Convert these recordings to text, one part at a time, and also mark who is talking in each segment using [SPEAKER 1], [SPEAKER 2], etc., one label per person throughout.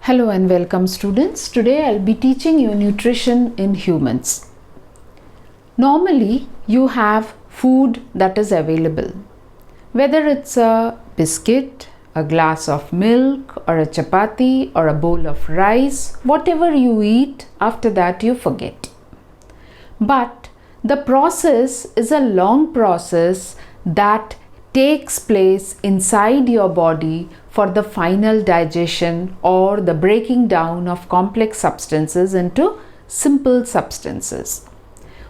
[SPEAKER 1] Hello and welcome students. Today I'll be teaching you nutrition in humans. Normally you have food that is available. Whether it's a biscuit, a glass of milk or a chapati or a bowl of rice, whatever you eat, after that you forget. But the process is a long process that takes place inside your body for the final digestion or the breaking down of complex substances into simple substances.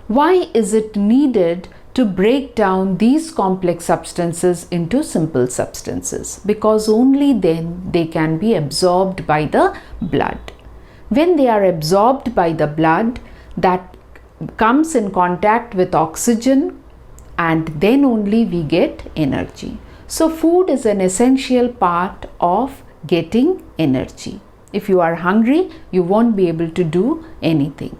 [SPEAKER 1] Why is it needed to break down these complex substances into simple substances? Because only then they can be absorbed by the blood. When they are absorbed by the blood, that comes in contact with oxygen, and then only we get energy. So food is an essential part of getting energy. If you are hungry, you won't be able to do anything.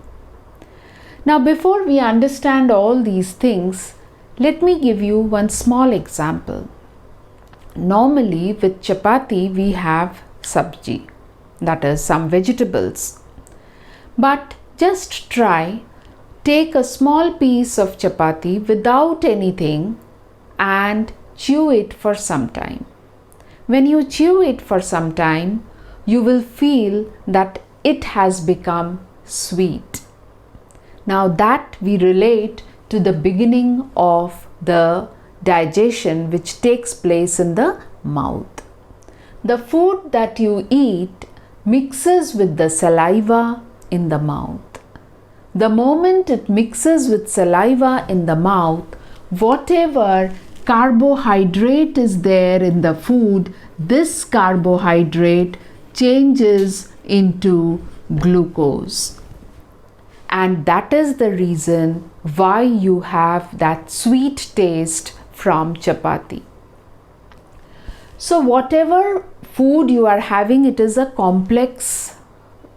[SPEAKER 1] Now, before we understand all these things, let me give you one small example. Normally with chapati we have sabji, that is some vegetables. But just try, take a small piece of chapati without anything and chew it for some time. When you chew it for some time, you will feel that it has become sweet. Now that we relate to the beginning of the digestion which takes place in the mouth. The food that you eat mixes with the saliva in the mouth. The moment it mixes with saliva in the mouth, whatever carbohydrate is there in the food, this carbohydrate changes into glucose. And that is the reason why you have that sweet taste from chapati. So whatever food you are having, it is a complex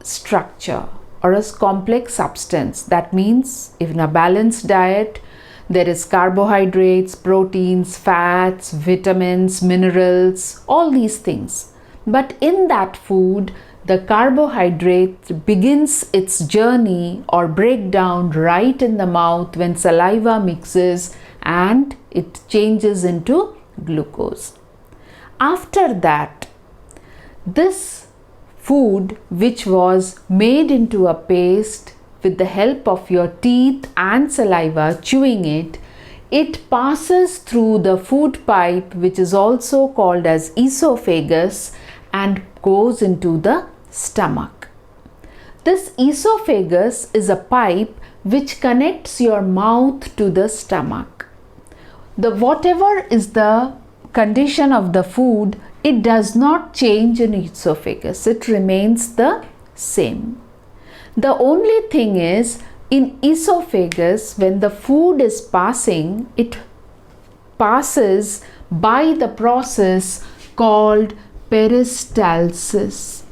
[SPEAKER 1] structure or a complex substance. That means if in a balanced diet, there is carbohydrates, proteins, fats, vitamins, minerals, all these things. But in that food, the carbohydrate begins its journey or breakdown right in the mouth when saliva mixes and it changes into glucose. After that, this food which was made into a paste with the help of your teeth and saliva, chewing it, it passes through the food pipe which is also called as esophagus and goes into the stomach. This esophagus is a pipe which connects your mouth to the stomach. Whatever is the condition of the food, it does not change in esophagus. It remains the same. The only thing is, in esophagus, when the food is passing, it passes by the process called peristalsis.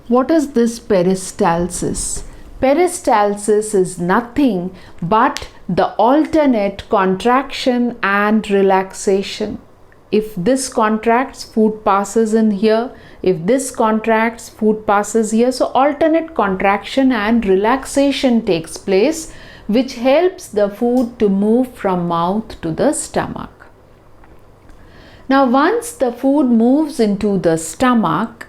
[SPEAKER 1] What is this peristalsis? Peristalsis is nothing but the alternate contraction and relaxation. If this contracts, food passes in here. If this contracts, food passes here. So alternate contraction and relaxation takes place, which helps the food to move from mouth to the stomach. Now once the food moves into the stomach,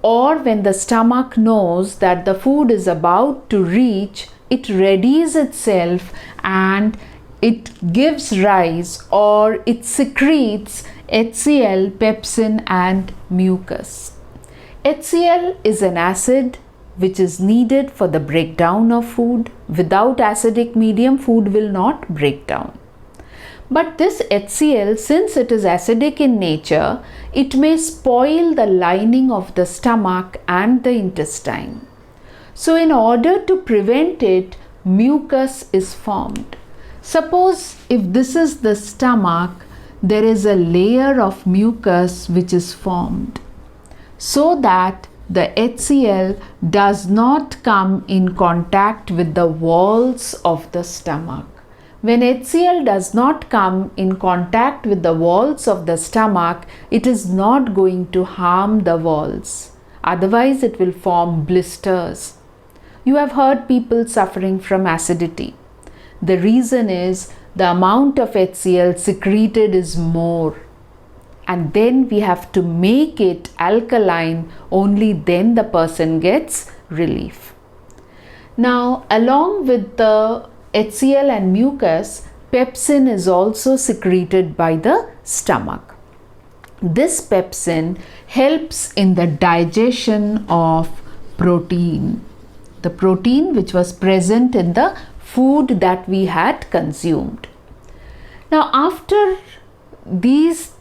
[SPEAKER 1] or when the stomach knows that the food is about to reach, it readies itself and it gives rise or it secretes HCl, pepsin and mucus. HCl is an acid which is needed for the breakdown of food. Without acidic medium, food will not break down. But this HCl, since it is acidic in nature, it may spoil the lining of the stomach and the intestine. So in order to prevent it, mucus is formed. Suppose if this is the stomach, there is a layer of mucus which is formed so that the HCl does not come in contact with the walls of the stomach. When HCl does not come in contact with the walls of the stomach, it is not going to harm the walls. Otherwise, it will form blisters. You have heard people suffering from acidity. The reason is the amount of HCl secreted is more. And then we have to make it alkaline, only then the person gets relief. Now, along with the HCl and mucus, pepsin is also secreted by the stomach. This pepsin helps in the digestion of protein. The protein which was present in the food that we had consumed. Now, after these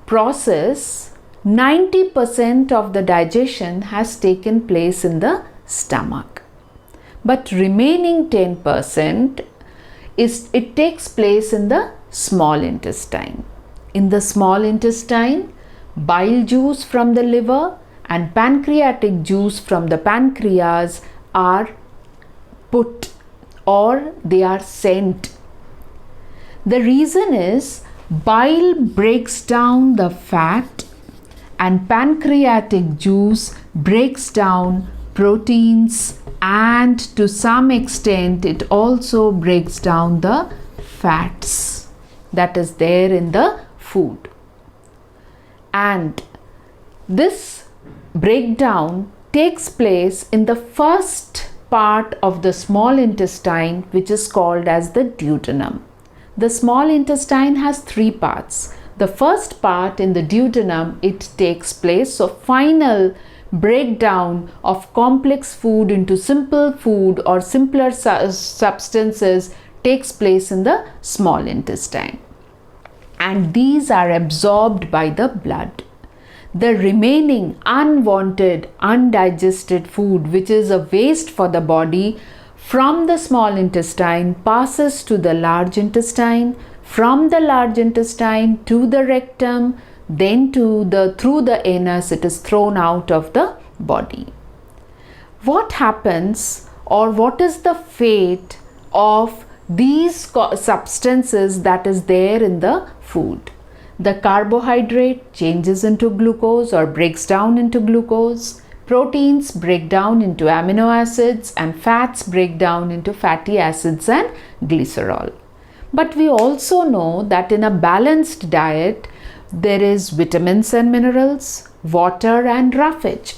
[SPEAKER 1] process, 90% of the digestion has taken place in the stomach. But remaining 10% it takes place in the small intestine. In the small intestine, bile juice from the liver and pancreatic juice from the pancreas are put, or they are sent. The reason is bile breaks down the fat and pancreatic juice breaks down proteins, and to some extent it also breaks down the fats that is there in the food. And this breakdown takes place in the first part of the small intestine, which is called as the duodenum. The small intestine has three parts. The first part in the duodenum, it takes place. So final breakdown of complex food into simple food or simpler substances takes place in the small intestine. And these are absorbed by the blood. The remaining unwanted, undigested food, which is a waste for the body, from the small intestine passes to the large intestine, from the large intestine to the rectum, then through the anus it is thrown out of the body. What happens, or what is the fate of these substances that is there in the food? The carbohydrate changes into glucose or breaks down into glucose. Proteins break down into amino acids, and fats break down into fatty acids and glycerol. But we also know that in a balanced diet, there is vitamins and minerals, water and roughage.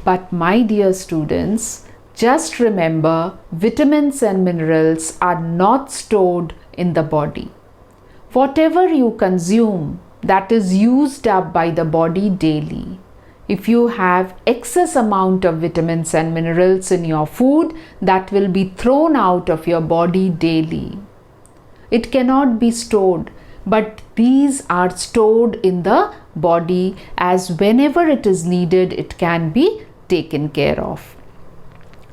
[SPEAKER 1] But my dear students, just remember, vitamins and minerals are not stored in the body. Whatever you consume, that is used up by the body daily. If you have excess amount of vitamins and minerals in your food, that will be thrown out of your body daily. It cannot be stored, but these are stored in the body, as whenever it is needed, it can be taken care of.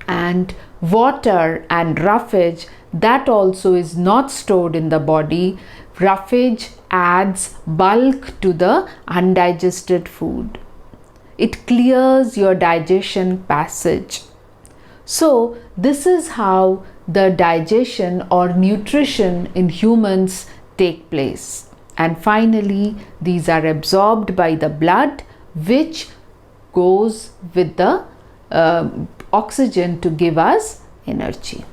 [SPEAKER 1] And water and roughage, that also is not stored in the body. Roughage adds bulk to the undigested food. It clears your digestion passage. So this is how the digestion or nutrition in humans take place. And finally, these are absorbed by the blood, which goes with the oxygen to give us energy.